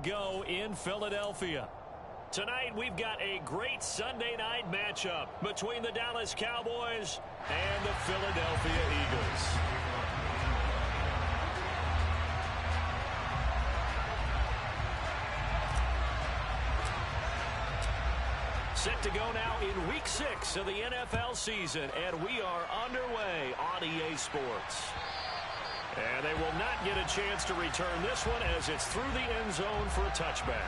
go in Philadelphia. Tonight, we've got a great Sunday night matchup between the Dallas Cowboys and the Philadelphia Eagles. Set to go now in Week 6 of the NFL season, and we are underway on EA Sports. And they will not get a chance to return this one as it's through the end zone for a touchback.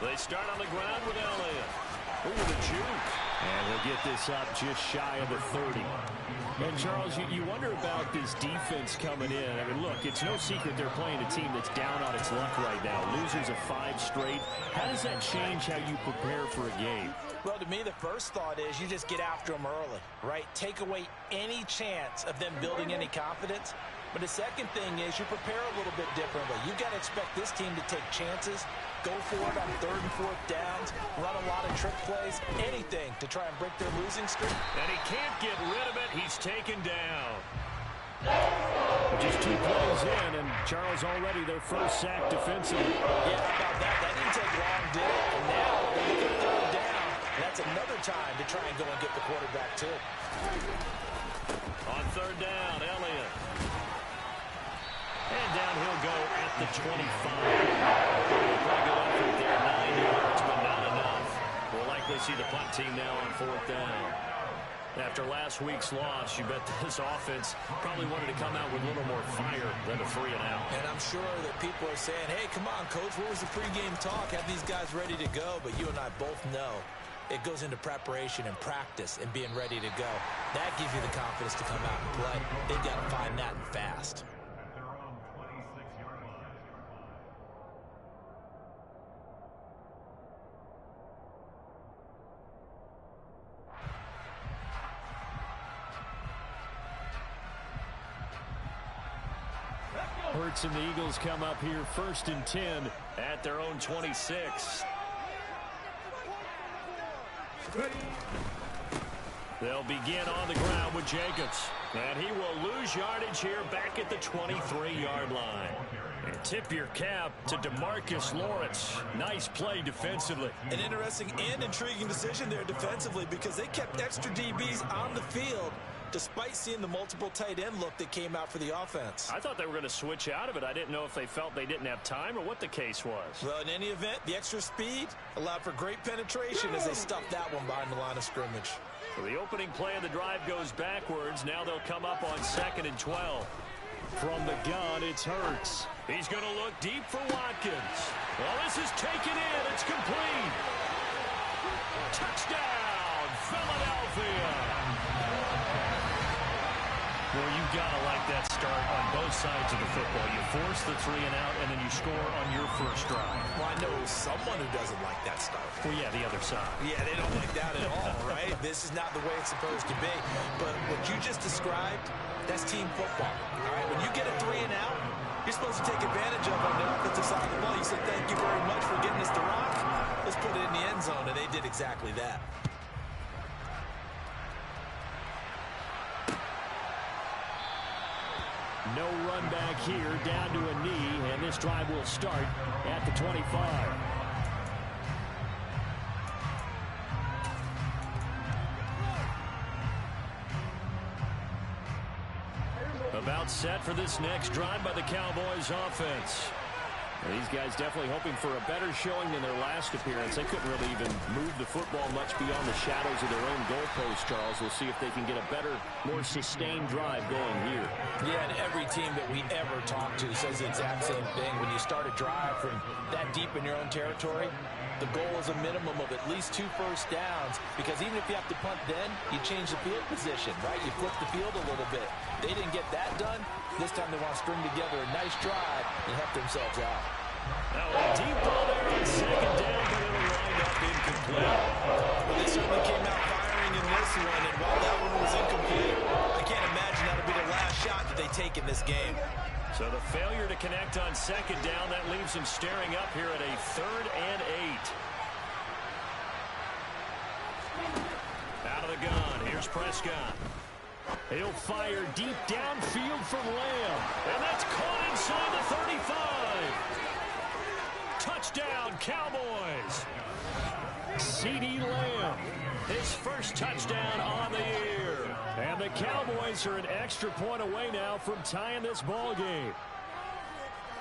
They start on the ground with Elliott. Ooh, the juke. And he'll get this up just shy of the 30. And, Charles, you wonder about this defense coming in. I mean, look, it's no secret they're playing a team that's down on its luck right now. Losers of 5 straight. How does that change how you prepare for a game? Well, to me, the first thought is you just get after them early, right? Take away any chance of them building any confidence. But the second thing is you prepare a little bit differently. You've got to expect this team to take chances, go for it on 3rd and 4th downs, run a lot of trick plays, anything to try and break their losing streak. And he can't get rid of it. He's taken down. Just 2 plays in, and Charles already their first sack defensively. Yeah, how about that? That didn't take long, did it? And now they get 3rd down. That's another time to try and go and get the quarterback, too. On 3rd down, Elliott. And down he'll go at the 25. Pretty good effort there, 9 yards, but not enough. We'll likely see the punt team now on 4th down. After last week's loss, you bet this offense probably wanted to come out with a little more fire than a 3 and out. And I'm sure that people are saying, hey, come on, Coach, what was the pregame talk? Have these guys ready to go? But you and I both know it goes into preparation and practice and being ready to go. That gives you the confidence to come out and play. They've got to find that and fast. Hurts and the Eagles come up here 1st and 10 at their own 26. They'll begin on the ground with Jacobs. And he will lose yardage here back at the 23-yard line. And tip your cap to DeMarcus Lawrence. Nice play defensively. An interesting and intriguing decision there defensively because they kept extra DBs on the field despite seeing the multiple tight end look that came out for the offense. I thought they were going to switch out of it. I didn't know if they felt they didn't have time or what the case was. Well, in any event, the extra speed allowed for great penetration as they stuffed that one behind the line of scrimmage. So the opening play of the drive goes backwards. Now they'll come up on 2nd and 12. From the gun, it's Hurts. He's going to look deep for Watkins. Well, this is taken in. It's complete. Touchdown, Philadelphia. Well, you've got to like that start on both sides of the football. You force the 3 and out, and then you score on your first drive. Well, I know someone who doesn't like that start. Well, yeah, the other side. Yeah, they don't like that at all, right? This is not the way it's supposed to be. But what you just described, that's team football. All right, when you get a 3 and out, you're supposed to take advantage of on the offensive side of the ball. You say, thank you very much for getting us the rock. Let's put it in the end zone, and they did exactly that. No run back here, down to a knee, and this drive will start at the 25. About set for this next drive by the Cowboys offense. These guys definitely hoping for a better showing than their last appearance. They couldn't really even move the football much beyond the shadows of their own goalpost, Charles. We'll see if they can get a better, more sustained drive going here. Yeah, and every team that we ever talk to says the exact same thing. When you start a drive from that deep in your own territory, the goal is a minimum of at least 2 first downs, because even if you have to punt then, you change the field position, right? You flip the field a little bit. They didn't get that done. This time they want to string together a nice drive and help themselves out. Now a deep ball there on 2nd down, but it'll wind up incomplete. Well, they certainly came out firing in this one, and while that one was incomplete, make in this game. So the failure to connect on second down, that leaves him staring up here at a 3rd and 8. Out of the gun, here's Prescott. He'll fire deep downfield from Lamb. And that's caught inside the 35. Touchdown, Cowboys. CeeDee Lamb, his first touchdown on the year. And the Cowboys are an extra point away now from tying this ball game.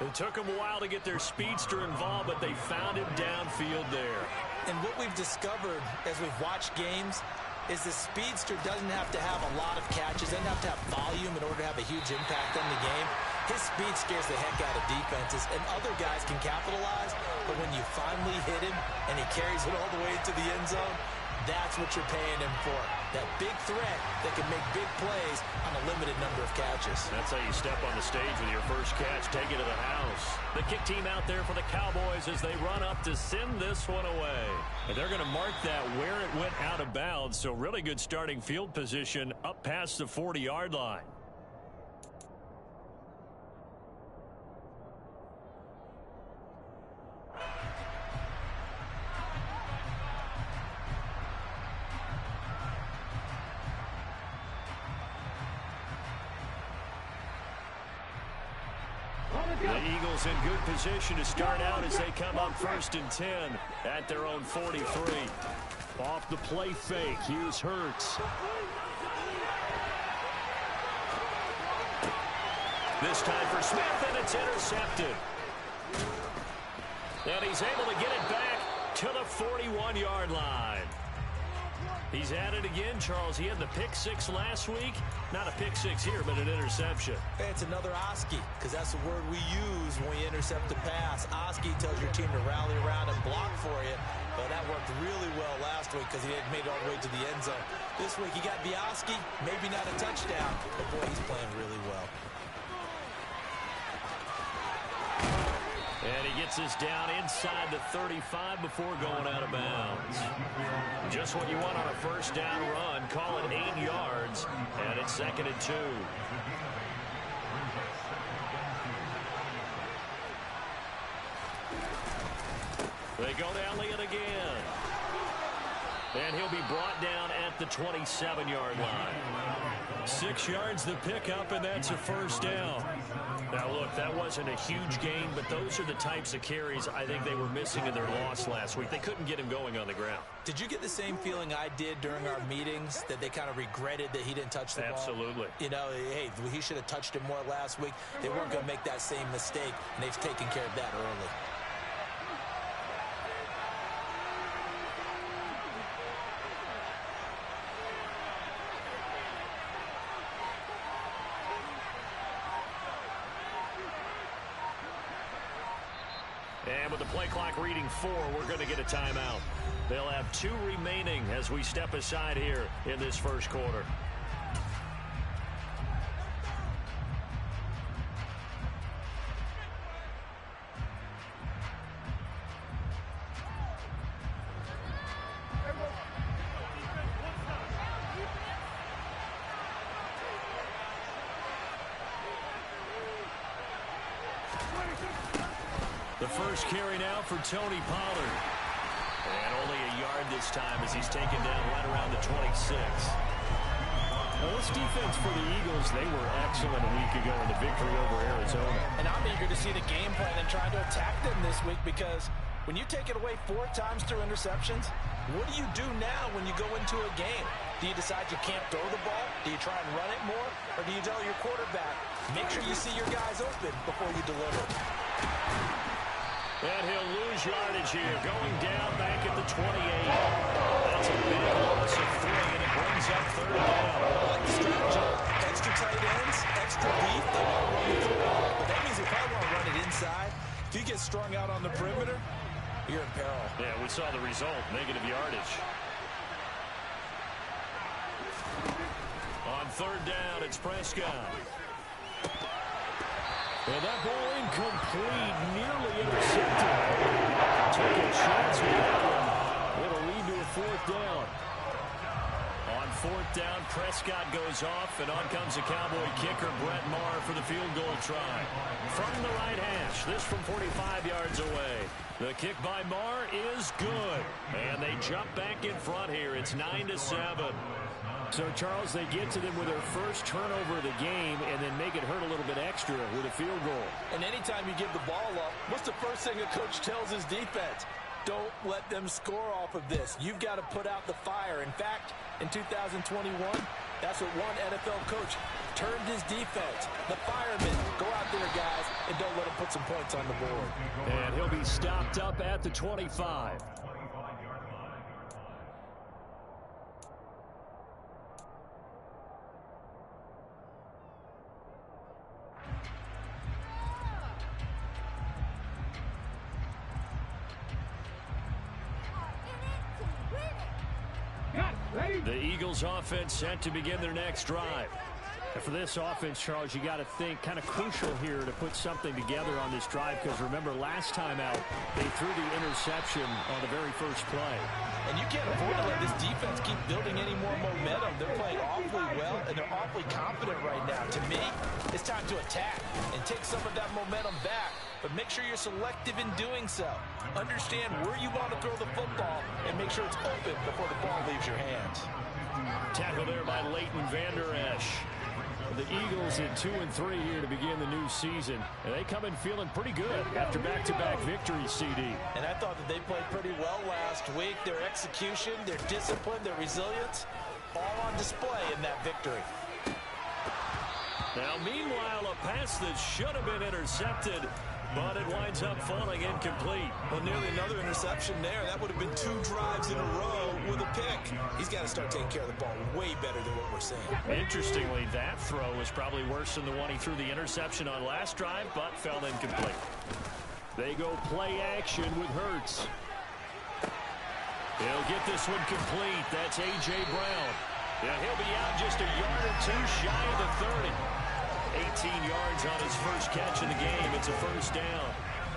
It took them a while to get their speedster involved, but they found him downfield there. And what we've discovered as we've watched games is the speedster doesn't have to have a lot of catches, doesn't have to have volume in order to have a huge impact on the game. His speed scares the heck out of defenses, and other guys can capitalize, but when you finally hit him and he carries it all the way to the end zone, that's what you're paying him for. That big threat that can make big plays on a limited number of catches. That's how you step on the stage with your first catch, take it to the house. The kick team out there for the Cowboys as they run up to send this one away. And they're going to mark that where it went out of bounds, so really good starting field position up past the 40-yard line. The Eagles in good position to start out as they come up 1st and 10 at their own 43. Off the play fake, here's Hurts. This time for Smith, and it's intercepted. And he's able to get it back to the 41-yard line. He's at it again, Charles. He had the pick 6 last week. Not a pick 6 here, but an interception. Hey, it's another Oski, because that's the word we use when we intercept the pass. Oski tells your team to rally around and block for you. But that worked really well last week because he had made it all the way to the end zone. This week he got Oski, maybe not a touchdown, but boy, he's playing really well. And he gets this down inside the 35 before going out of bounds. Just what you want on a first down run. Call it 8 yards, and it's 2nd and 2. They go to Elliott again. And he'll be brought down at the 27-yard line. 6 yards the pickup, and that's a first down. Now, look, that wasn't a huge gain, but those are the types of carries I think they were missing in their loss last week. They couldn't get him going on the ground. Did you get the same feeling I did during our meetings, that they kind of regretted that he didn't touch the ball? Absolutely. You know, hey, he should have touched it more last week. They weren't going to make that same mistake, and they've taken care of that early. And with the play clock reading 4, we're going to get a timeout. They'll have 2 remaining as we step aside here in this first quarter. The first carry now for Tony Pollard. And only a yard this time as he's taken down right around the 26. Well, this defense for the Eagles, they were excellent a week ago in the victory over Arizona. And I'm eager to see the game plan and try to attack them this week, because when you take it away 4 times through interceptions, what do you do now when you go into a game? Do you decide you can't throw the ball? Do you try and run it more? Or do you tell your quarterback, make sure you see your guys open before you deliver? And he'll lose yardage here, going down back at the 28. That's a big loss of 3, and it brings up 3rd down. I like the strategy. Extra tight ends, extra beef, they want to run the football. But that means they probably want to run it inside. If you get strung out on the perimeter, you're in peril. Yeah, we saw the result, negative yardage. On 3rd down, it's Prescott. And that ball incomplete, nearly intercepted. Took a chance with that one. It'll lead to a 4th down. On fourth down. Prescott goes off, and on comes the Cowboy kicker, Brett Maher, for the field goal try. From the right hash, this from 45 yards away. The kick by Maher is good. And they jump back in front here. It's 9-7. So, Charles, they get to them with their first turnover of the game and then make it hurt a little bit extra with a field goal. And anytime you give the ball up, what's the first thing a coach tells his defense? Don't let them score off of this. You've got to put out the fire. In fact, in 2021, that's what one NFL coach turned his defense. The firemen, go out there, guys, and don't let them put some points on the board. And he'll be stopped up at the 25. The Eagles offense set to begin their next drive. And for this offense, Charles, you got to think kind of crucial here to put something together on this drive, because remember, last time out, they threw the interception on the very first play. And you can't afford to let this defense keep building any more momentum. They're playing awfully well, and they're awfully confident right now. To me, it's time to attack and take some of that momentum back, but make sure you're selective in doing so. Understand where you want to throw the football and make sure it's open before the ball leaves your hands. Tackle there by Leighton Vander Esch. The Eagles at 2-3 here to begin the new season. And they come in feeling pretty good after back-to-back victories, CD. And I thought that they played pretty well last week. Their execution, their discipline, their resilience, all on display in that victory. Now, meanwhile, a pass that should have been intercepted, but it winds up falling incomplete. Well, nearly another interception there. That would have been 2 drives in a row with a pick. He's got to start taking care of the ball way better than what we're seeing. Interestingly, that throw was probably worse than the one he threw the interception on last drive, but fell incomplete. They go play action with Hurts. He'll get this one complete. That's A.J. Brown. Yeah, he'll be out just a yard or two shy of the 30. 18 yards on his first catch of the game. It's a first down.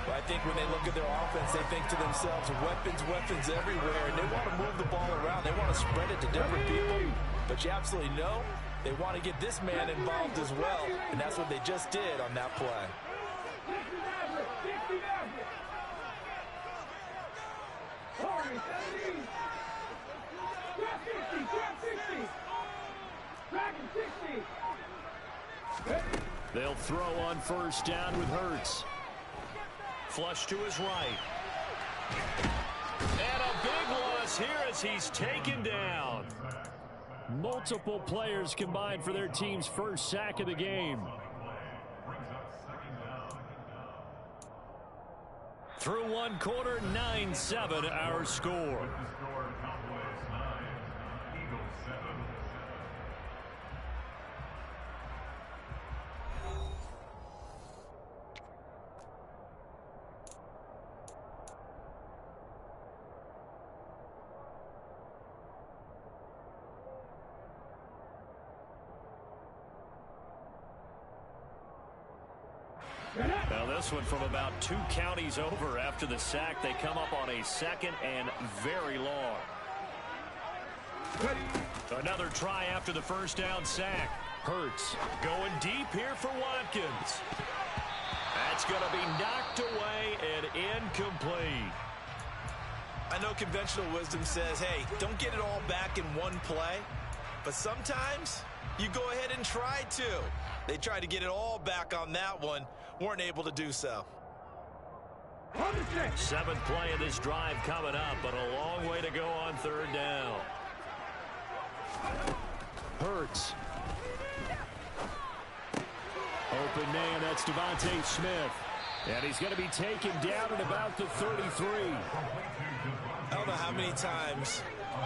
Well, I think when they look at their offense, they think to themselves, weapons, weapons everywhere, and they want to move the ball around. They want to spread it to different people. But you absolutely know they want to get this man involved as well, and that's what they just did on that play. They'll throw on first down with Hurts. Flush to his right. And a big loss here as he's taken down. Multiple players combined for their team's first sack of the game. Through one quarter, 9-7 our score. Now this one from about 2 counties over after the sack. They come up on a second and very long. Another try after the first down sack. Hurts going deep here for Watkins. That's going to be knocked away and incomplete. I know conventional wisdom says, hey, don't get it all back in one play. But sometimes you go ahead and try to. They tried to get it all back on that one. Weren't able to do so. 7th play of this drive coming up, but a long way to go on third down. Hurts. Open man, that's Devontae Smith. And he's going to be taken down at about the 33. I don't know how many times,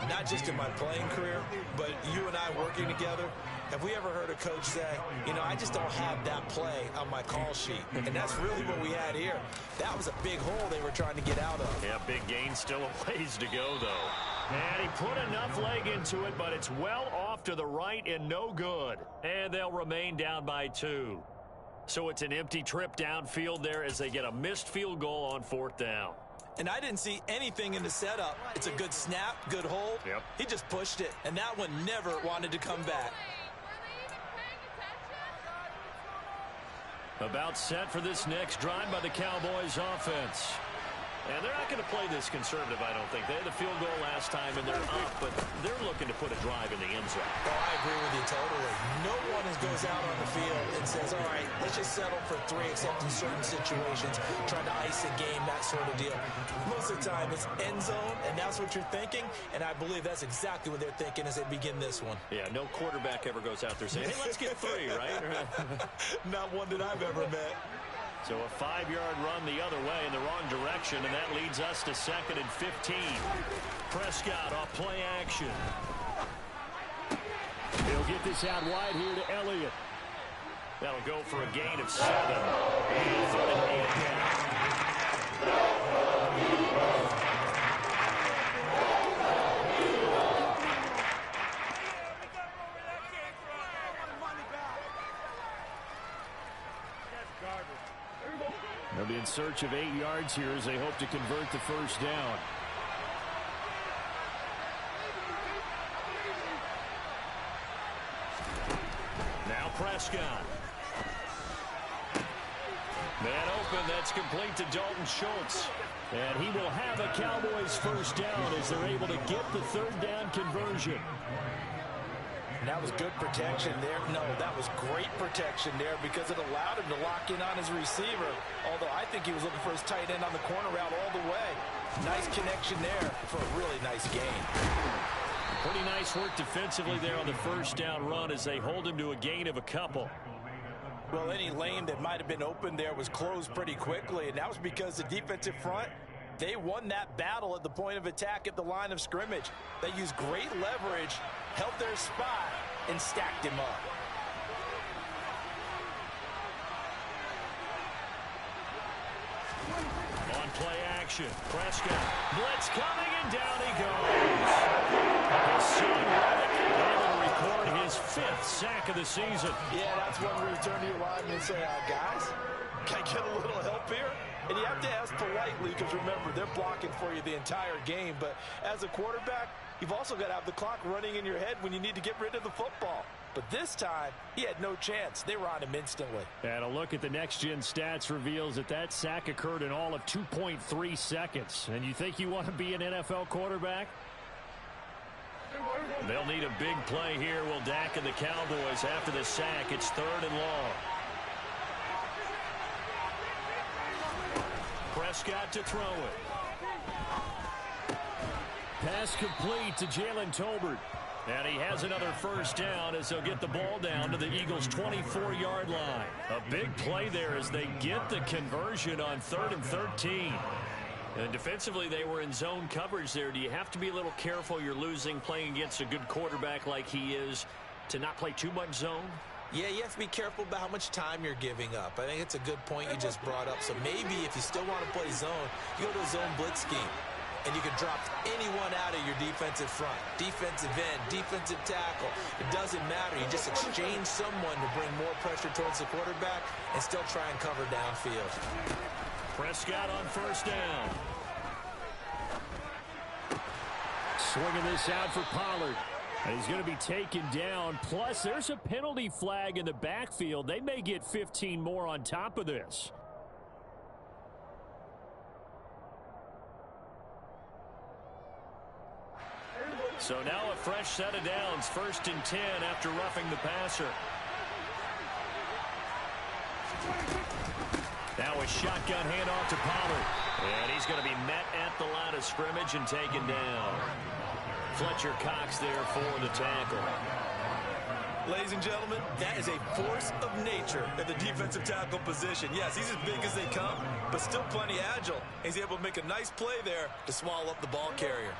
not just in my playing career, but you and I working together, have we ever heard a coach say, you know, I just don't have that play on my call sheet. And that's really what we had here. That was a big hole they were trying to get out of. Yeah, big gain, still a ways to go, though. And he put enough leg into it, but it's well off to the right and no good. And they'll remain down by 2. So it's an empty trip downfield there as they get a missed field goal on 4th down. And I didn't see anything in the setup. It's a good snap, good hold. Yep. He just pushed it, and that one never wanted to come back. About set for this next drive by the Cowboys offense. And they're not going to play this conservative, I don't think. They had the field goal last time, and they're up, but they're looking to put a drive in the end zone. Oh, I agree with you totally. No one goes out on the field and says, all right, let's just settle for 3, except in certain situations, trying to ice a game, that sort of deal. Most of the time, it's end zone, and that's what you're thinking, and I believe that's exactly what they're thinking as they begin this one. Yeah, no quarterback ever goes out there saying, hey, let's get 3, right? Not one that I've ever met. So a 5-yard run the other way in the wrong direction, and that leads us to 2nd and 15. Prescott off play action. He'll get this out wide here to Elliott. That'll go for a gain of 7. 3rd and 8 down. They'll be in search of 8 yards here as they hope to convert the first down. Now Prescott. Man open, that's complete to Dalton Schultz. And he will have a Cowboys first down as they're able to get the 3rd down conversion. And that was good protection there. No, that was great protection there because it allowed him to lock in on his receiver. Although I think he was looking for his tight end on the corner route all the way. Nice connection there for a really nice gain. Pretty nice work defensively there on the first down run as they hold him to a gain of a couple. Well, any lane that might have been open there was closed pretty quickly, and that was because the defensive front, they won that battle at the point of attack at the line of scrimmage. They used great leverage, held their spot, and stacked him up. On play action, Prescott. Blitz coming, and down he goes. His son, Reddick, able to record his 5th sack of the season. Yeah, that's when we turn to your lineman and say, guys, can I get a little help here? And you have to ask politely because, remember, they're blocking for you the entire game. But as a quarterback, you've also got to have the clock running in your head when you need to get rid of the football. But this time, he had no chance. They were on him instantly. And a look at the next-gen stats reveals that sack occurred in all of 2.3 seconds. And you think you want to be an NFL quarterback? They'll need a big play here. Will Dak and the Cowboys after the sack. It's 3rd and long. Prescott to throw it. Pass complete to Jalen Tolbert. And he has another first down as they'll get the ball down to the Eagles' 24-yard line. A big play there as they get the conversion on 3rd and 13. And defensively, they were in zone coverage there. Do you have to be a little careful you're losing playing against a good quarterback like he is to not play too much zone? Yeah, you have to be careful about how much time you're giving up. I think it's a good point you just brought up. So maybe if you still want to play zone, you go to a zone blitz scheme. And you can drop anyone out of your defensive front. Defensive end, defensive tackle. It doesn't matter. You just exchange someone to bring more pressure towards the quarterback and still try and cover downfield. Prescott on first down. Swinging this out for Pollard. And he's going to be taken down. Plus, there's a penalty flag in the backfield. They may get 15 more on top of this. So now a fresh set of downs. 1st and 10 after roughing the passer. Now a shotgun handoff to Pollard. And he's going to be met at the line of scrimmage and taken down. Fletcher Cox there for the tackle. Ladies and gentlemen, that is a force of nature at the defensive tackle position. Yes, he's as big as they come, but still plenty agile. He's able to make a nice play there to swallow up the ball carrier.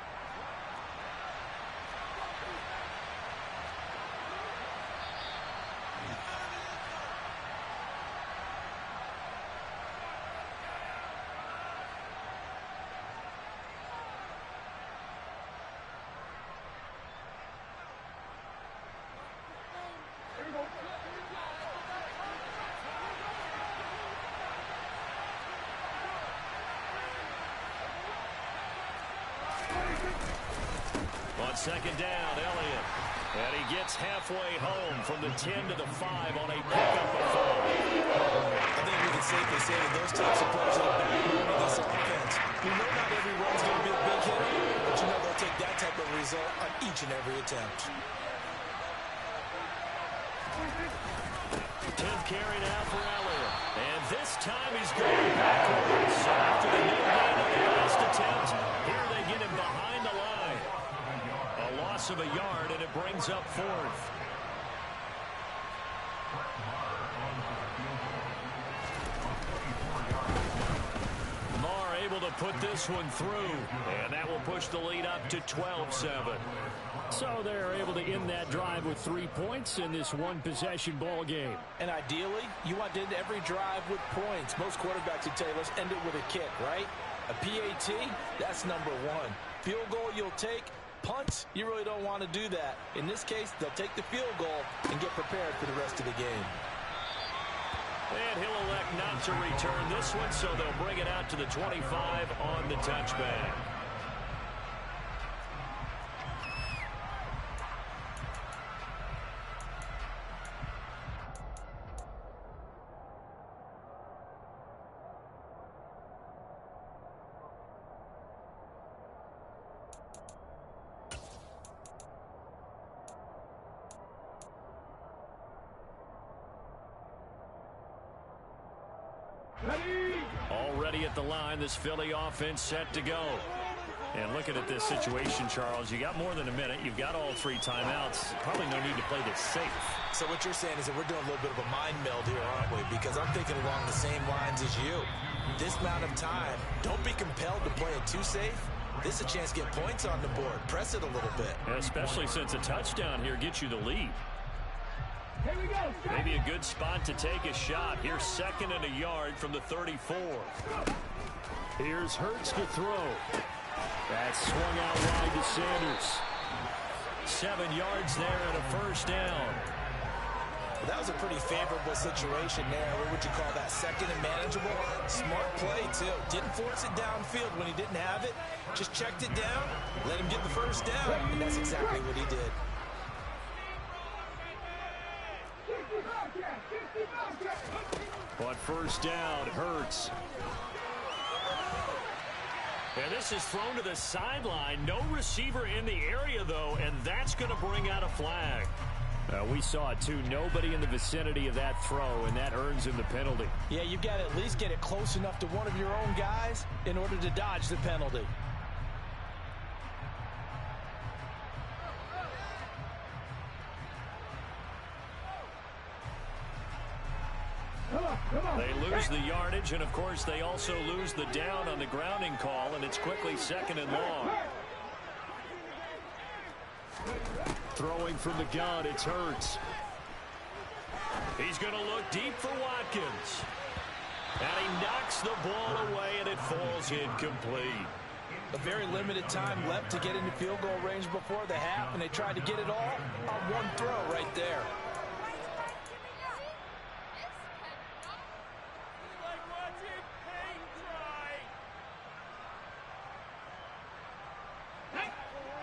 second down, Elliott. And he gets halfway home from the 10 to the 5 on a pickup of 5. I think we can safely say that those types of plays are the backbone of this offense. We know not every run's going to be a big hit, but you know they'll take that type of result on each and every attempt. 10th carry now for Elliott. And this time he's going backwards. So after the no gain on the last attempt, here they get him behind the line. A loss of a yard, and it brings up 4th. Marr able to put this one through, and that will push the lead up to 12-7. So they're able to end that drive with 3 points in this one-possession ball game. And ideally, you want to end every drive with points. Most quarterbacks would tell you, let's end it with a kick, right? A PAT, that's number 1. Field goal you'll take. Punts, you really don't want to do that. In this case, they'll take the field goal and get prepared for the rest of the game. And he'll elect not to return this one, so they'll bring it out to the 25 on the touchback. Already at the line, this Philly offense set to go. And looking at this situation, Charles, you got more than a minute. You've got all 3 timeouts. Probably no need to play this safe. So what you're saying is that we're doing a little bit of a mind meld here, aren't we? Because I'm thinking along the same lines as you. This amount of time, don't be compelled to play it too safe. This is a chance to get points on the board. Press it a little bit. Especially since a touchdown here gets you the lead. Maybe a good spot to take a shot. Here's 2nd and a yard from the 34. Here's Hurts to throw. That's swung out wide to Sanders. 7 yards there and a first down. Well, that was a pretty favorable situation there. What would you call that? 2nd and manageable? Smart play, too. Didn't force it downfield when he didn't have it. Just checked it down, let him get the first down, and that's exactly what he did. But first down, Hurts. And this is thrown to the sideline. No receiver in the area, though, and that's going to bring out a flag. We saw it, too. Nobody in the vicinity of that throw, and that earns him the penalty. Yeah, you've got to at least get it close enough to one of your own guys in order to dodge the penalty. They lose the yardage, and, of course, they also lose the down on the grounding call, and it's quickly 2nd and long. Throwing from the gun, it's Hurts. He's going to look deep for Watkins. And he knocks the ball away, and it falls incomplete. A very limited time left to get into field goal range before the half, and they tried to get it all on one throw right there.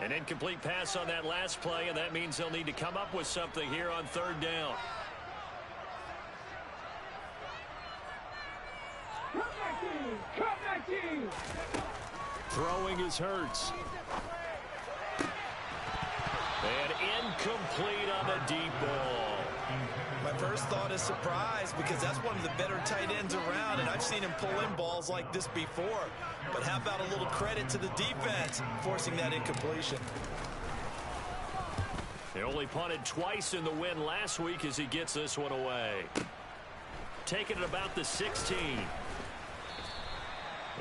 An incomplete pass on that last play, and that means they'll need to come up with something here on 3rd down. Throwing is Hurts. And incomplete on the deep ball. My first thought is surprise, because that's one of the better tight ends around, and I've seen him pull in balls like this before. But how about a little credit to the defense forcing that incompletion? They only punted twice in the win last week as he gets this one away. Taking it about the 16.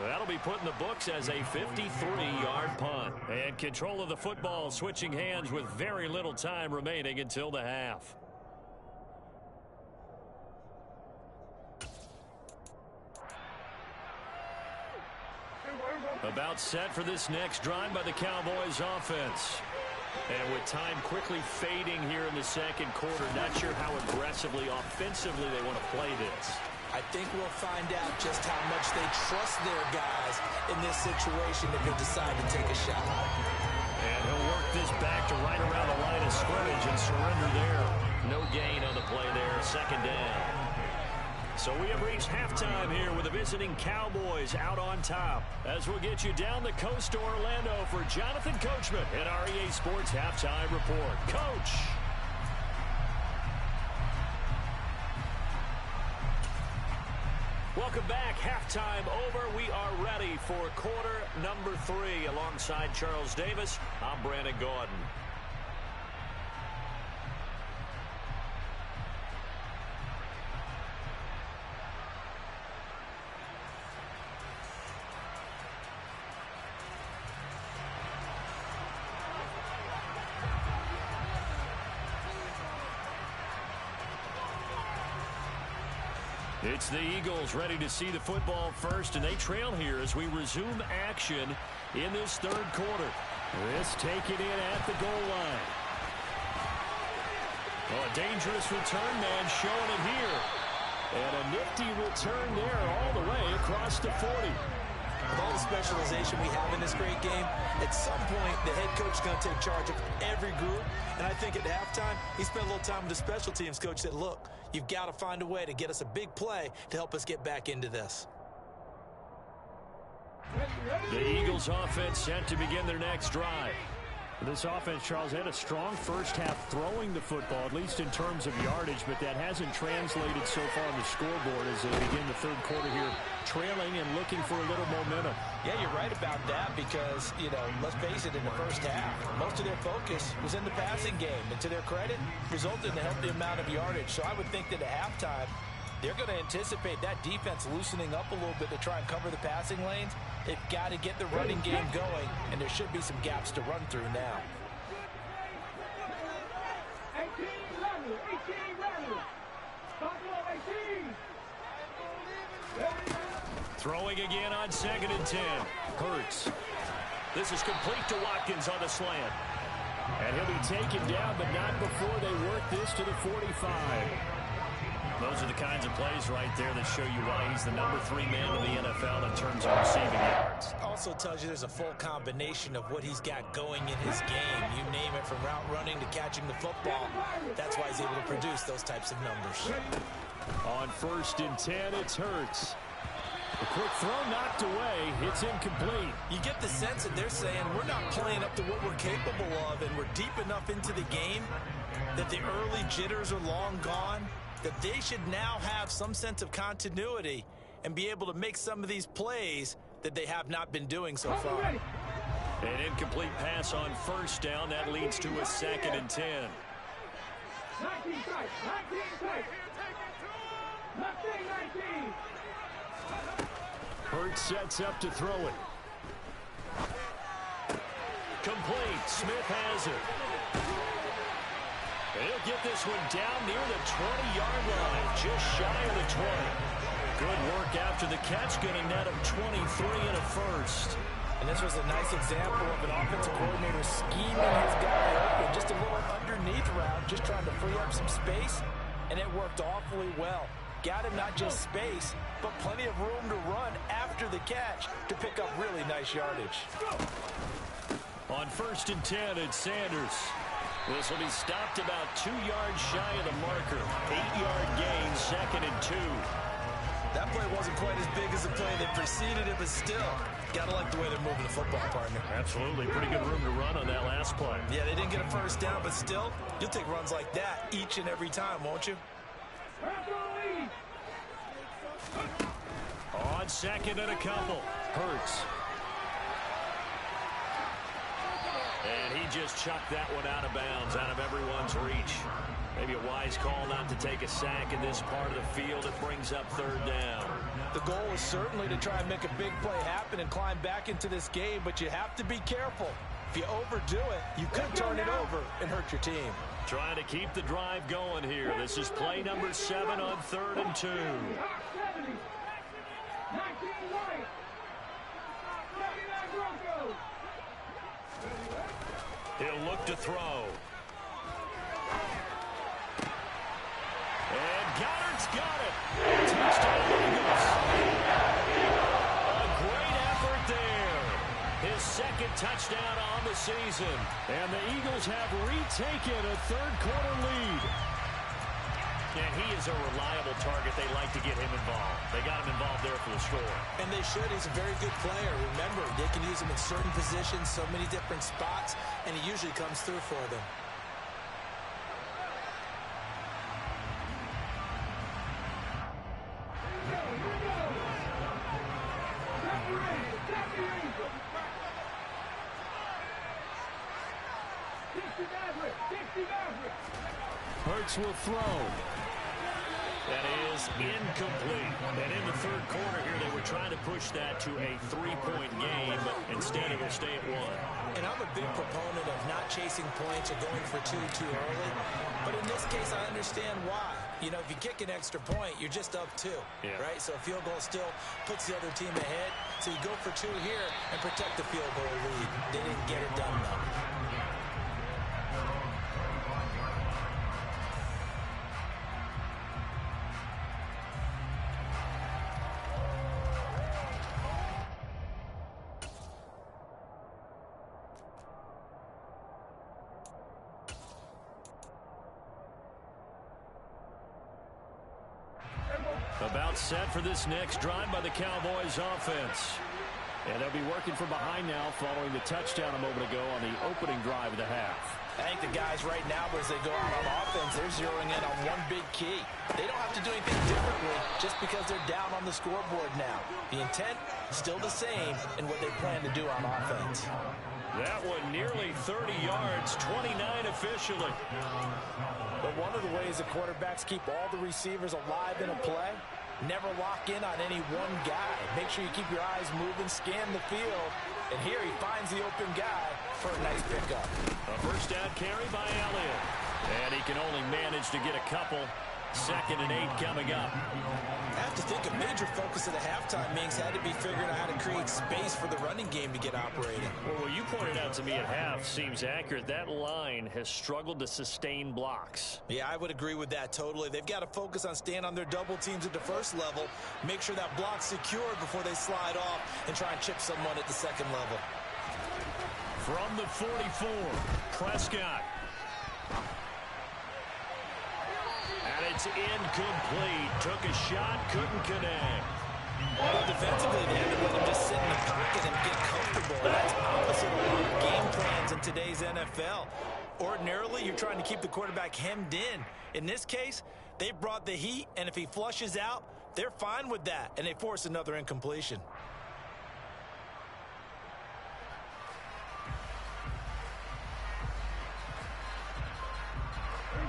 That'll be put in the books as a 53-yard punt. And control of the football switching hands with very little time remaining until the half. About set for this next drive by the Cowboys offense. And with time quickly fading here in the 2nd quarter, not sure how aggressively, offensively they want to play this. I think we'll find out just how much they trust their guys in this situation if they decide to take a shot. And he'll work this back to right around the line of scrimmage and surrender there. No gain on the play there, second down. So we have reached halftime here with the visiting Cowboys out on top. As we'll get you down the coast to Orlando for Jonathan Coachman at our EA Sports Halftime Report. Coach. Welcome back. Halftime over. We are ready for quarter number 3. Alongside Charles Davis, I'm Brandon Gordon. It's the Eagles ready to see the football first, and they trail here as we resume action in this third quarter. This taken in at the goal line. Oh, a dangerous return man showing it here. And a nifty return there all the way across the 40. With all the specialization we have in this great game, at some point the head coach is going to take charge of every group. And I think at halftime, he spent a little time with the special teams coach that, look, you've got to find a way to get us a big play to help us get back into this. The Eagles offense set to begin their next drive. This offense, Charles, had a strong first half throwing the football, at least in terms of yardage, but that hasn't translated so far on the scoreboard as they begin the third quarter here, trailing and looking for a little momentum. Yeah, you're right about that because, you know, let's face it, in the first half, most of their focus was in the passing game. And to their credit, resulted in a healthy amount of yardage. So I would think that at halftime, they're going to anticipate that defense loosening up a little bit to try and cover the passing lanes. They've got to get the running game going, and there should be some gaps to run through now. Throwing again on 2nd and 10. Hurts. This is complete to Watkins on the slant. And he'll be taken down, but not before they work this to the 45. Those are the kinds of plays right there that show you why he's the number 3 man in the NFL in terms of receiving yards. Also tells you there's a full combination of what he's got going in his game. You name it, from route running to catching the football. That's why he's able to produce those types of numbers. On 1st and 10, it's Hurts. A quick throw knocked away. It's incomplete. You get the sense that they're saying we're not playing up to what we're capable of, and we're deep enough into the game that the early jitters are long gone, that they should now have some sense of continuity and be able to make some of these plays that they have not been doing so far. An incomplete pass on 1st down. That leads to a 2nd and 10. 19 strikes, 19 strikes. 19. Hurts sets up to throw it. Complete. Smith has it. He'll get this one down near the 20-yard line, just shy of the 20. Good work after the catch, going to net him 23 and a first. And this was a nice example of an offensive coordinator scheming his guy open, just a little underneath route, just trying to free up some space, and it worked awfully well. Got him not just space, but plenty of room to run after the catch to pick up really nice yardage. On 1st and 10, it's Sanders. This will be stopped about 2 yards shy of the marker. 8-yard gain, 2nd and 2. That play wasn't quite as big as the play that preceded it, but still, gotta like the way they're moving the football, partner. Absolutely. Pretty good room to run on that last play. Yeah, they didn't get a first down, but still, you'll take runs like that each and every time, won't you? On 2nd and a couple. Hurts. And he just chucked that one out of bounds, out of everyone's reach. Maybe a wise call not to take a sack in this part of the field. It brings up 3rd down. The goal is certainly to try and make a big play happen and climb back into this game, but you have to be careful. If you overdo it, you could turn it over and hurt your team. Trying to keep the drive going here. This is play number 7 on 3rd and 2. He'll look to throw. And Goddard's got it. Touchdown Eagles. A great effort there. His second touchdown on the season. And the Eagles have retaken a third-quarter lead. And he is a reliable target. They like to get him involved. They got him involved there for the score. And they should. He's a very good player. Remember, they can use him in certain positions, so many different spots, and he usually comes through for them. Hurts will throw. That is incomplete. And in the third quarter here, they were trying to push that to a three-point game, but instead it will stay at one. And I'm a big proponent of not chasing points or going for two too early. But in this case, I understand why. You know, if you kick an extra point, you're just up two, right? So a field goal still puts the other team ahead. So you go for two here and protect the field goal lead. They didn't get it done, though. About set for this next drive by the Cowboys offense. And they'll be working from behind now following the touchdown a moment ago on the opening drive of the half. I think the guys right now, as they go out on offense, they're zeroing in on one big key. They don't have to do anything differently just because they're down on the scoreboard now. The intent, still the same in what they plan to do on offense. That one nearly 30 yards, 29 officially. But one of the ways the quarterbacks keep all the receivers alive in a play, never lock in on any one guy. Make sure you keep your eyes moving, scan the field. And here he finds the open guy for a nice pickup. A first down carry by Elliott. And he can only manage to get a couple. 2nd and 8 coming up. I have to think a major focus of the halftime meetings had to be figuring out how to create space for the running game to get operating. Well, what you pointed out to me at half seems accurate. That line has struggled to sustain blocks. Yeah, I would agree with that totally. They've got to focus on staying on their double teams at the first level, make sure that block's secured before they slide off and try and chip someone at the second level. From the 44, Prescott. And it's incomplete. Took a shot, couldn't connect. Well, defensively, they haven't let him just sit in the pocket and get comfortable. That's opposite of a lot of game plans in today's NFL. Ordinarily, you're trying to keep the quarterback hemmed in. In this case, they brought the heat, and if he flushes out, they're fine with that, and they force another incompletion.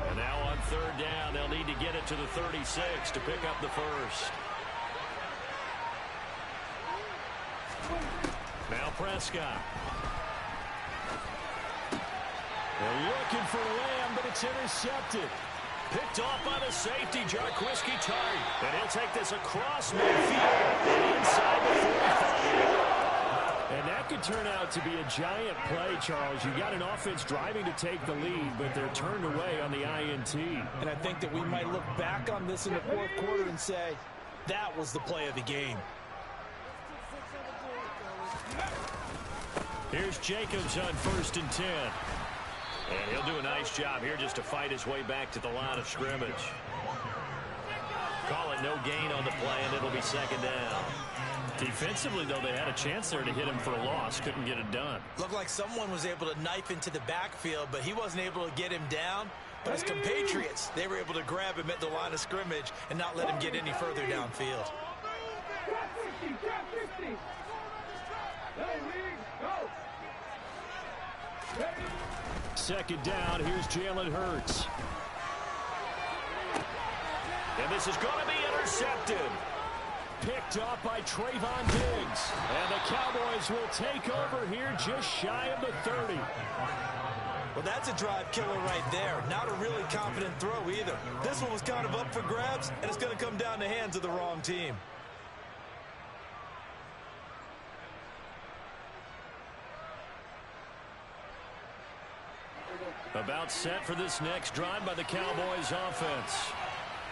And now on third down, they'll need to get it to the 36 to pick up the first. Now Prescott. They're looking for Lamb, but it's intercepted. Picked off by the safety, Jarquiski Tart. And he'll take this across midfield and inside the 45. And that could turn out to be a giant play, Charles. You got an offense driving to take the lead, but they're turned away on the INT. And I think that we might look back on this in the fourth quarter and say, that was the play of the game. Here's Jacobs on 1st and 10. And he'll do a nice job here just to fight his way back to the line of scrimmage. Call it no gain on the play, and it'll be 2nd down. Defensively, though, they had a chance there to hit him for a loss. Couldn't get it done. Looked like someone was able to knife into the backfield, but he wasn't able to get him down. But his compatriots, they were able to grab him at the line of scrimmage and not let him get any further downfield. Second down, here's Jalen Hurts. And this is going to be intercepted. Picked up by Trayvon Diggs. And the Cowboys will take over here just shy of the 30. Well, that's a drive killer right there. Not a really confident throw either. This one was kind of up for grabs, and it's going to come down the hands of the wrong team. About set for this next drive by the Cowboys offense.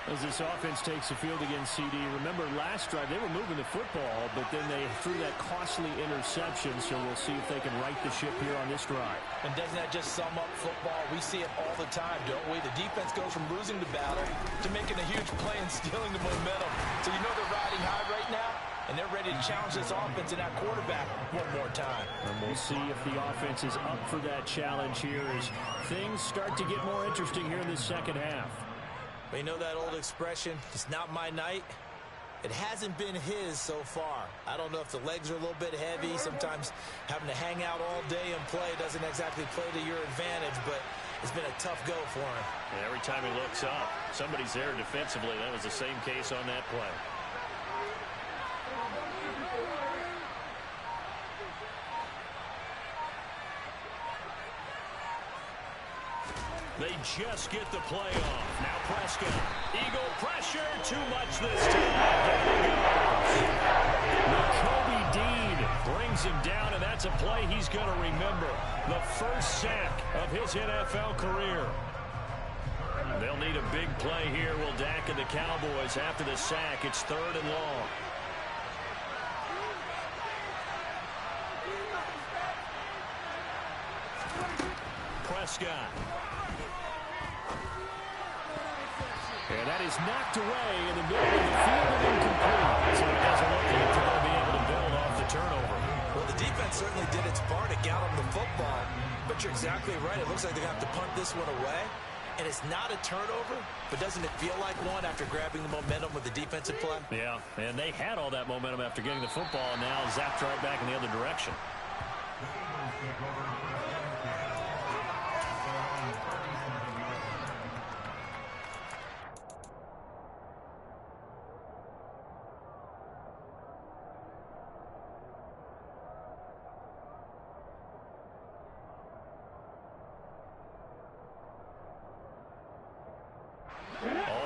As this offense takes the field against CD, remember last drive they were moving the football, but then they threw that costly interception, so we'll see if they can right the ship here on this drive. And doesn't that just sum up football? We see it all the time, don't we? The defense goes from losing the battle to making a huge play and stealing the momentum. So you know they're riding high right now, and they're ready to challenge this offense and that quarterback one more time. And we'll see if the offense is up for that challenge here as things start to get more interesting here in this second half. We know that old expression, it's not my night. It hasn't been his so far. I don't know if the legs are a little bit heavy. Sometimes having to hang out all day and play doesn't exactly play to your advantage, but it's been a tough go for him. And every time he looks up, somebody's there defensively. That was the same case on that play. They just get the play off. Now Prescott. Eagle pressure. Too much this time. Kobe Dean brings him down, and that's a play he's going to remember. The first sack of his NFL career. They'll need a big play here. Will Dak and the Cowboys after the sack. It's 3rd and long. Prescott. And that is knocked away in the middle of the field and incomplete. So it doesn't look like they're going to be able to build off the turnover. Well, the defense certainly did its part to get on the football. But you're exactly right. It looks like they're going to have to punt this one away. And it's not a turnover, but doesn't it feel like one after grabbing the momentum with the defensive play? Yeah, and they had all that momentum after getting the football, and now zapped right back in the other direction.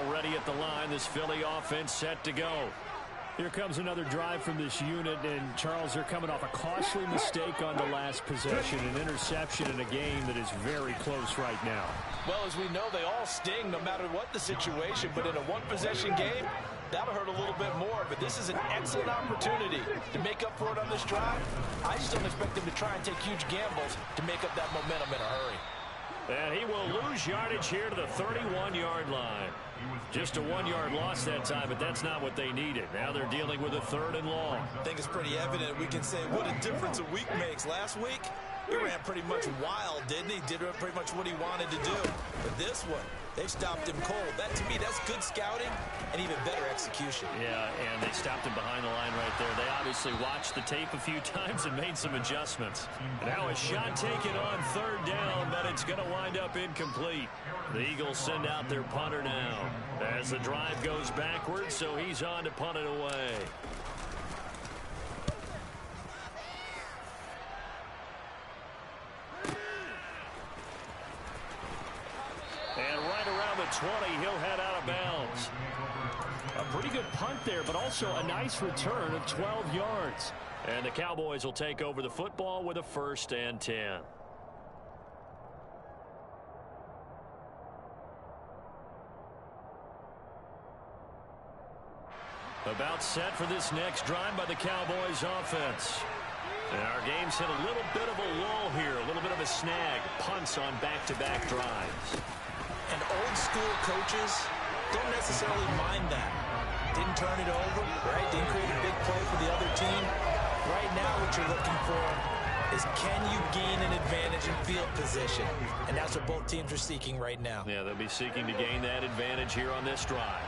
Already at the line, this Philly offense set to go. Here comes another drive from this unit, and Charles, they're coming off a costly mistake on the last possession, an interception in a game that is very close right now. Well, as we know, they all sting no matter what the situation, but in a one-possession game, that'll hurt a little bit more, but this is an excellent opportunity to make up for it on this drive. I just don't expect them to try and take huge gambles to make up that momentum in a hurry. And he will lose yardage here to the 31-yard line. Just a 1-yard loss that time, but that's not what they needed. Now they're dealing with a 3rd and long. I think it's pretty evident. We can say what a difference a week makes. Last week, he ran pretty much wild, didn't he? Did pretty much what he wanted to do. But this one, they've stopped him cold. That, to me, that's good scouting and even better execution. Yeah, and they stopped him behind the line right there. They obviously watched the tape a few times and made some adjustments. Now a shot taken on 3rd down, but it's going to wind up incomplete. The Eagles send out their punter now as the drive goes backwards, so he's on to punt it away. And right around the 20, he'll head out of bounds. A pretty good punt there, but also a nice return of 12 yards. And the Cowboys will take over the football with a 1st and 10. About set for this next drive by the Cowboys offense. And our game's hit a little bit of a lull here, a little bit of a snag. Punts on back-to-back drives. And old school coaches don't necessarily mind that. Didn't turn it over, right? Didn't create a big play for the other team. Right now what you're looking for is can you gain an advantage in field position? And that's what both teams are seeking right now. Yeah, they'll be seeking to gain that advantage here on this drive.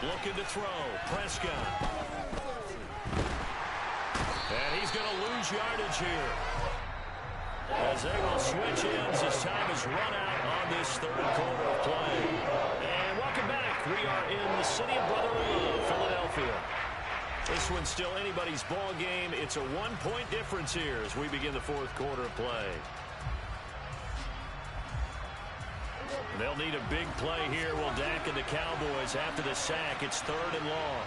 Looking to throw. Prescott. And he's going to lose yardage here. As they will switch ends as time is run out on this 3rd quarter of play. And welcome back. We are in the city of brotherly love, Philadelphia. This one's still anybody's ball game. It's a 1-point difference here as we begin the 4th quarter of play. They'll need a big play here. Will Dak and the Cowboys after the sack. It's 3rd and long.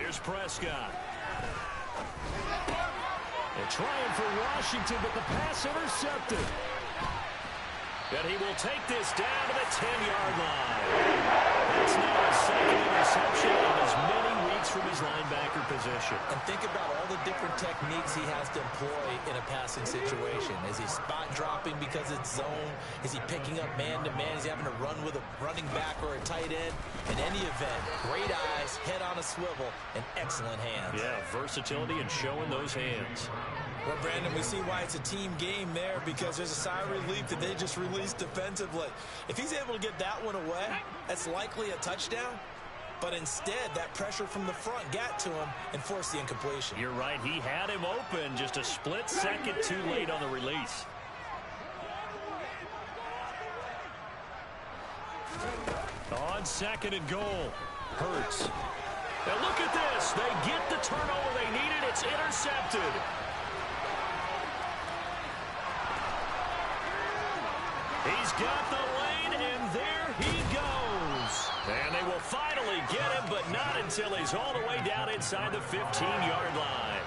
Here's Prescott. And trying for Washington, but the pass intercepted. And he will take this down to the 10-yard line. That's now a second interception in as many weeks from his linebacker position. And think about all the different techniques he has to employ in a passing situation. Is he spot dropping because it's zone? Is he picking up man-to-man? Is he having to run with a running back or a tight end? In any event, great eyes, head on a swivel, and excellent hands. Yeah, versatility and showing those hands. Well, Brandon, we see why it's a team game there, because there's a sigh of relief that they just released defensively. If he's able to get that one away, that's likely a touchdown. But instead, that pressure from the front got to him and forced the incompletion. You're right. He had him open, just a split second too late on the release. On second and goal, Hurts. Now look at this. They get the turnover they needed. It's intercepted. He's got the lane, and there he goes. And they will finally get him, but not until he's all the way down inside the 15-yard line.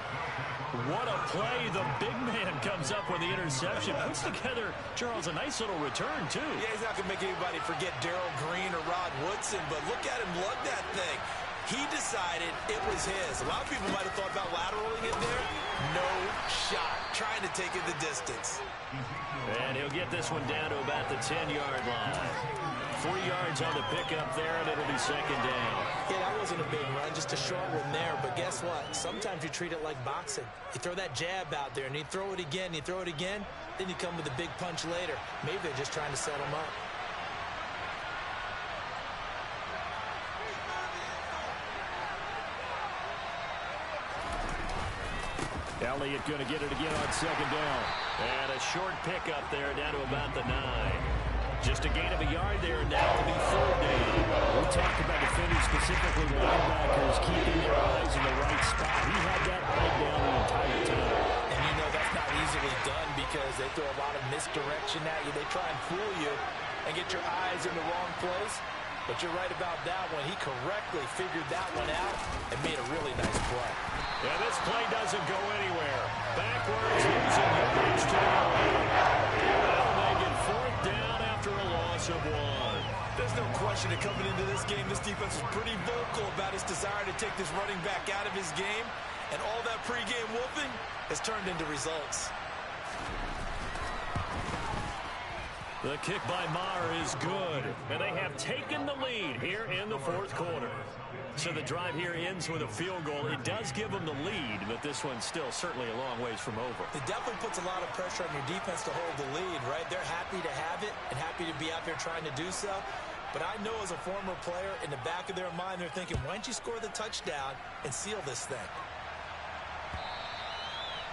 What a play. The big man comes up with the interception. Puts together, Charles, a nice little return, too. Yeah, he's not going to make anybody forget Darrell Green or Rod Woodson, but look at him lug that thing. He decided it was his. A lot of people might have thought about lateraling it there. No shot. Trying to take it the distance. And he'll get this one down to about the 10-yard line. 4 yards on the pickup there, and it'll be second down. Yeah, that wasn't a big run, just a short one there. But guess what? Sometimes you treat it like boxing. You throw that jab out there, and you throw it again, you throw it again, then you come with a big punch later. Maybe they're just trying to set him up. Elliott going to get it again on second down. And a short pickup there down to about the 9. Just a gain of a yard there, and now it'll be third down. We talked about defenders, specifically linebackers, keeping their eyes in the right spot. He had that eye down the entire time. And you know that's not easily done because they throw a lot of misdirection at you. They try and fool you and get your eyes in the wrong place. But you're right about that one. He correctly figured that one out and made a really nice play. Yeah, this play doesn't go anywhere. Backwards, losing yardage to the line. That'll make it fourth down after a loss of 1. There's no question that coming into this game, this defense was pretty vocal about its desire to take this running back out of his game. And all that pregame wolfing has turned into results. The kick by Maher is good, and they have taken the lead here in the fourth quarter. So the drive here ends with a field goal. It does give them the lead, but this one's still certainly a long ways from over. It definitely puts a lot of pressure on your defense to hold the lead, right? They're happy to have it and happy to be out there trying to do so. But I know as a former player, in the back of their mind, they're thinking, why don't you score the touchdown and seal this thing?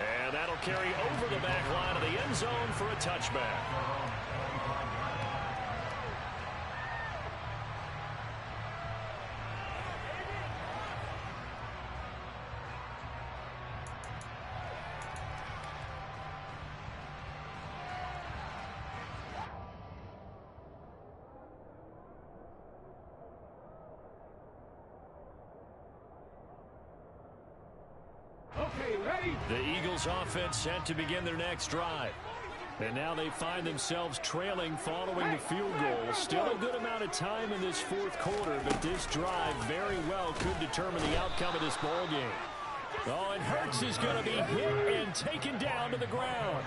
And that'll carry over the back line of the end zone for a touchback. The Eagles offense set to begin their next drive. And now they find themselves trailing following the field goal. Still a good amount of time in this fourth quarter, but this drive very well could determine the outcome of this ball game. Oh, and Hurts is going to be hit and taken down to the ground.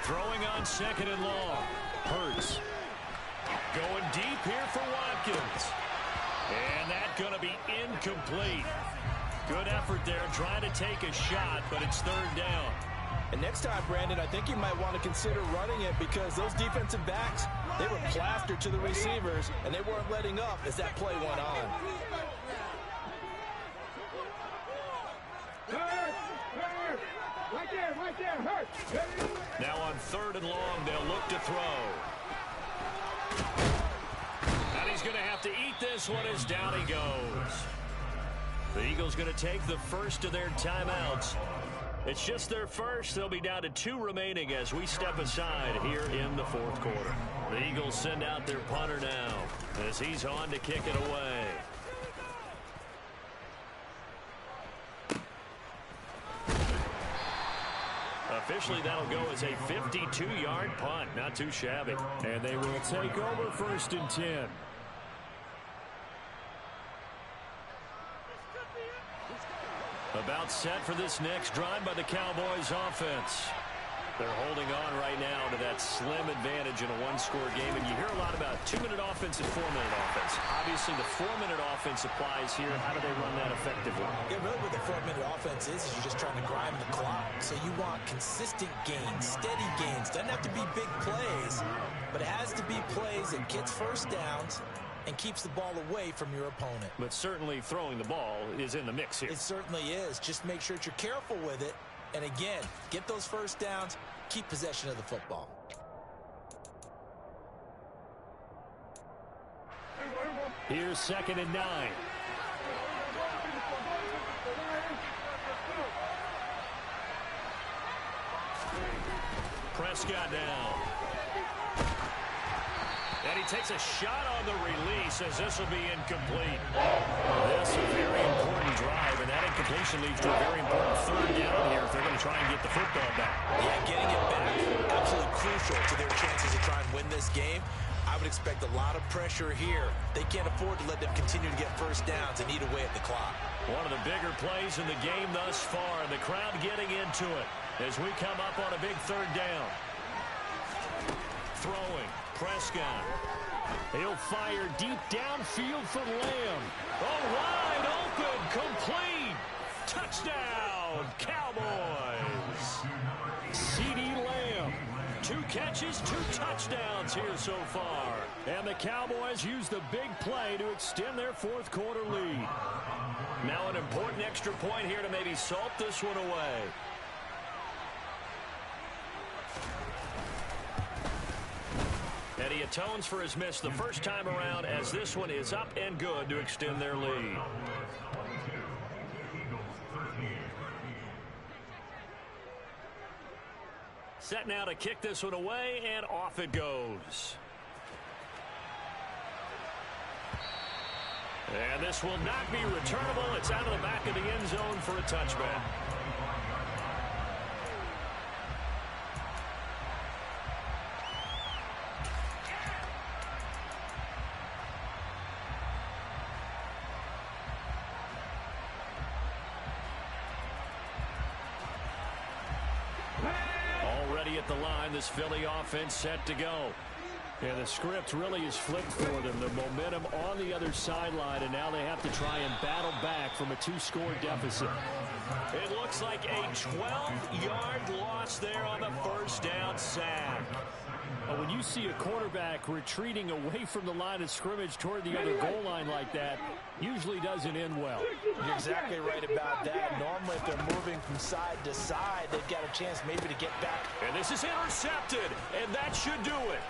Throwing on second and long. Hurts. Going deep here for Watkins. And that's going to be incomplete. Good effort there trying to take a shot, but it's third down. And next time, Brandon, I think you might want to consider running it because those defensive backs, they were plastered to the receivers, and they weren't letting up as that play went on. Right there, hurt. Now on third and long, they'll look to throw. And he's going to have to eat this one as down he goes. The Eagles going to take the first of their timeouts. It's just their first. They'll be down to 2 remaining as we step aside here in the fourth quarter. The Eagles send out their punter now as he's on to kick it away. Officially, that'll go as a 52-yard punt. Not too shabby. And they will take over 1st and 10. About set for this next drive by the Cowboys offense. They're holding on right now to that slim advantage in a one-score game. And you hear a lot about 2-minute offense and 4-minute offense. Obviously, the 4-minute offense applies here. How do they run that effectively? Yeah, really what the 4-minute offense is you're just trying to grind the clock. So you want consistent gains, steady gains. Doesn't have to be big plays, but it has to be plays that gets first downs and keeps the ball away from your opponent. But certainly throwing the ball is in the mix here. It certainly is. Just make sure that you're careful with it. And again, get those first downs, keep possession of the football. Here's 2nd and 9. Prescott down. And he takes a shot on the release as this will be incomplete. This is a very important drive, and that incompletion leads to a very important 3rd down here if they're going to try and get the football back. Yeah, getting it back, absolutely crucial to their chances to try and win this game. I would expect a lot of pressure here. They can't afford to let them continue to get first downs and eat away at the clock. One of the bigger plays in the game thus far, and the crowd getting into it as we come up on a big 3rd down. Throwing. Prescott. He'll fire deep downfield for Lamb. Oh, wide open. Complete. Touchdown, Cowboys. CeeDee Lamb. 2 catches, 2 touchdowns here so far. And the Cowboys use the big play to extend their fourth quarter lead. Now an important extra point here to maybe salt this one away. And he atones for his miss the first time around as this one is up and good to extend their lead. Set now to kick this one away, and off it goes. And this will not be returnable. It's out of the back of the end zone for a touchback. Already at the line, this Philly offense set to go. And the script really is flipped for them. The momentum on the other sideline, and now they have to try and battle back from a 2-score deficit. It looks like a 12-yard loss there on the first down sack. When you see a quarterback retreating away from the line of scrimmage toward the other goal line like that, usually doesn't end well. You're exactly right about that. Normally, if they're moving from side to side, they've got a chance maybe to get back. And this is intercepted, and that should do it.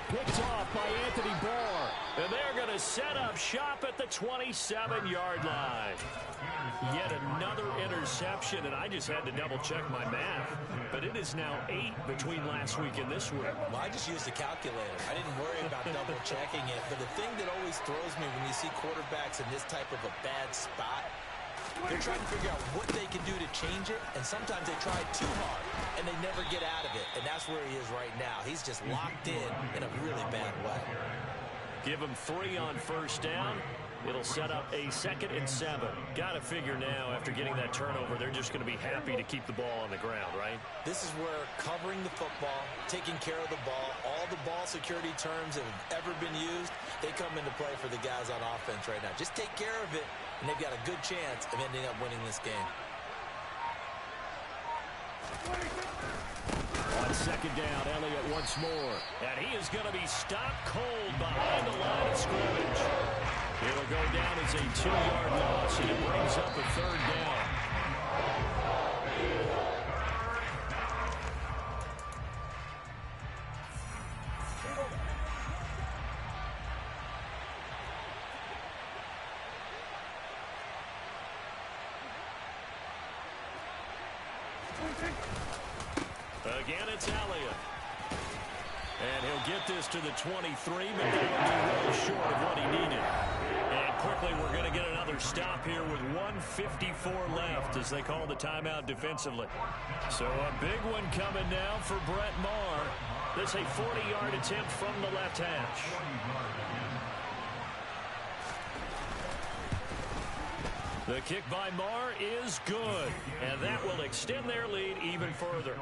Picked off by Anthony Barr. And they're going to set up shop at the 27-yard line. Yet another interception, and I just had to double-check my math. But it is now 8 between last week and this week. Well, I just used a calculator. I didn't worry about double-checking it. But the thing that always throws me when you see quarterbacks in this type of a bad spot, they're trying to figure out what they can do to change it, and sometimes they try too hard, and they never get out of it. And that's where he is right now. He's just locked in a really bad way. Give him 3 on first down. It'll set up a 2nd and 7. Got to figure now, after getting that turnover, they're just going to be happy to keep the ball on the ground, right? This is where covering the football, taking care of the ball, all the ball security terms that have ever been used, they come into play for the guys on offense right now. Just take care of it, and they've got a good chance of ending up winning this game. On 2nd down, Elliott once more. And he is going to be stopped cold behind the line of scrimmage. It'll go down as a 2-yard loss, and it brings up a 3rd down. Again, it's Elliott. And he'll get this to the 23, but that'll be well short of what he needed. And quickly, we're going to get another stop here with 1:54 left as they call the timeout defensively. So a big one coming now for Brett Maher. This a 40-yard attempt from the left hash. The kick by Maher is good, and that will extend their lead even further.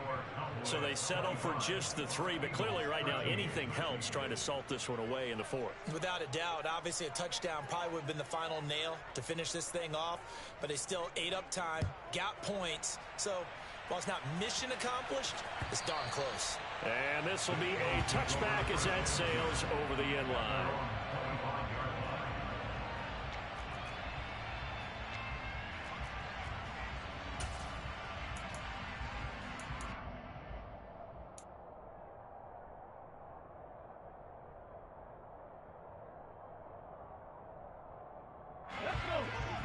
So they settle for just the 3, but clearly right now anything helps trying to salt this one away in the 4th. Without a doubt, obviously a touchdown probably would have been the final nail to finish this thing off, but they still ate up time, got points. So while it's not mission accomplished, it's darn close. And this will be a touchback as that sails over the end line.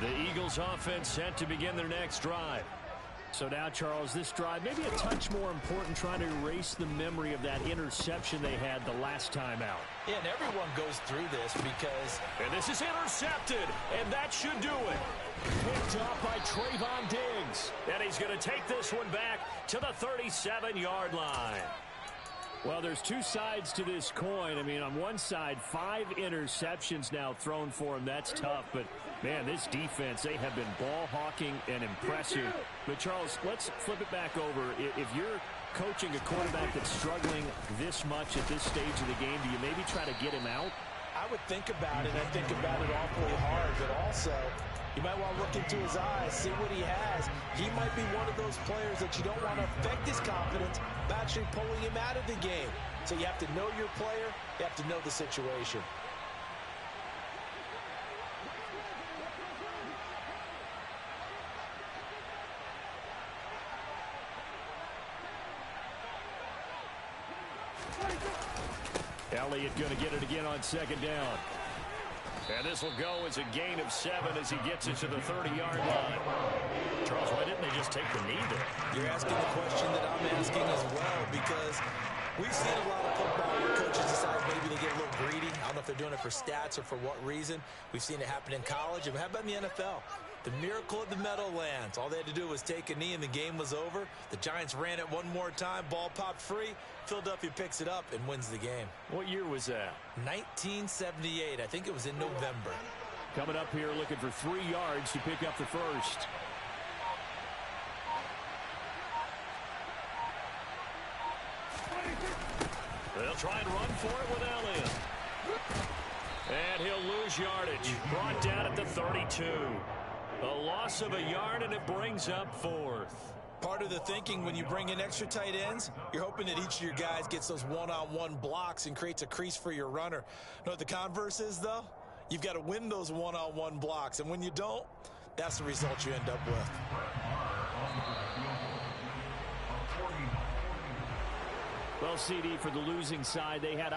The Eagles offense set to begin their next drive. So now, Charles, this drive maybe a touch more important, trying to erase the memory of that interception they had the last time out. Yeah, and everyone goes through this because... And this is intercepted, and that should do it. Picked up by Trayvon Diggs. And he's going to take this one back to the 37-yard line. Well, there's two sides to this coin. I mean, on one side, 5 interceptions now thrown for him. That's tough. But, man, this defense, they have been ball hawking and impressive. But, Charles, let's flip it back over. If you're coaching a quarterback that's struggling this much at this stage of the game, do you maybe try to get him out? I would think about it. I think about it awfully hard, but also you might want to look into his eyes, see what he has. He might be one of those players that you don't want to affect his confidence by actually pulling him out of the game. So you have to know your player. You have to know the situation. Elliott going to get it again on second down. And this will go as a gain of 7 as he gets it to the 30-yard line. Charles, why didn't they just take the knee there? You're asking the question that I'm asking as well, because we've seen a lot of football where coaches decide maybe they get a little greedy. I don't know if they're doing it for stats or for what reason. We've seen it happen in college. And how about in the NFL? The miracle of the Meadowlands. All they had to do was take a knee and the game was over. The Giants ran it one more time. Ball popped free. Philadelphia picks it up and wins the game. What year was that? 1978. I think it was in November. Coming up here looking for 3 yards to pick up the first. They'll try and run for it with Elliott. And he'll lose yardage. Brought down at the 32. A loss of a yard, and it brings up 4th. Part of the thinking when you bring in extra tight ends, you're hoping that each of your guys gets those one-on-one blocks and creates a crease for your runner. You know what the converse is, though? You've got to win those one-on-one blocks, and when you don't, that's the result you end up with. Well, CD, for the losing side, they had